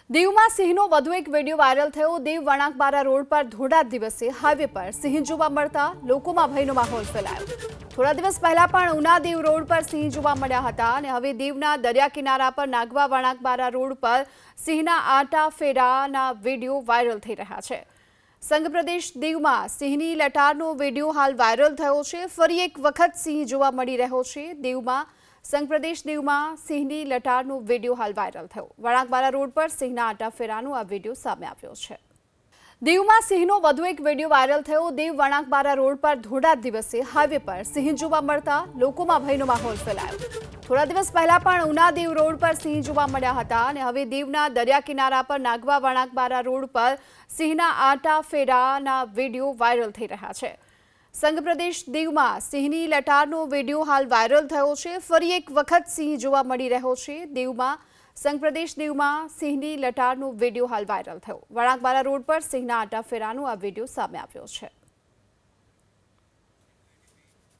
દીવમાં સિંહનો વધુ એક વિડીયો વાયરલ થયો। દીવ વણાકબારા રોડ પર ધોળા દિવસે હાઈવે પર સિંહ જોવા મળતા લોકોમાં ભયનો માહોલ ફેલાયો। થોડા દિવસ પહેલા પણ ઉના દીવ રોડ પર સિંહ જોવા મળ્યા હતા અને હવે દીવના દરિયા કિનારા પર નાગવા વણાકબારા રોડ પર સિંહના આટા ફેરાના વિડીયો વાયરલ થઈ રહ્યા છે। સંઘ પ્રદેશ દીવમાં સિંહની લટારનો વિડીયો હાલ વાયરલ થયો છે। ફરી એક વખત સિંહ જોવા મળી રહ્યો છે। દીવમાં સંઘ પ્રદેશ દીવમાં સિંહની લટારનો વિડીયો હાલ વાયરલ થયો। વણાકબારા રોડ પર સિંહના આટા ફેરાનો આ વિડીયો સામે આવ્યો છે। દીવમાં સિંહનો વધુ એક વિડીયો વાયરલ થયો। દીવ વણાકબારા રોડ પર ધોળા દિવસે હાઈવે પર સિંહ જોવા મળતા લોકોમાં ભયનો માહોલ ફેલાયો। થોડા દિવસ પહેલા પણ ઉના દીવ રોડ પર સિંહ જોવા મળ્યા હતા અને હવે દીવના દરિયા કિનારા પર નાગવા વણાકબારા રોડ પર સિંહના આટા ફેરાના વિડીયો વાયરલ થઈ રહ્યા છે। સંઘ પ્રદેશ દીવમાં સિંહની લટારનો વિડીયો હાલ વાયરલ થયો છે। ફરી એક વખત સિંહ જોવા મળી રહ્યો છે। દીવમાં સંઘ પ્રદેશ દીવમાં સિંહની લટારનો વિડીયો હાલ વાયરલ થયો। વણાકબારા રોડ પર સિંહના આટા ફેરાનો આ વિડીયો સામે આવ્યો છે।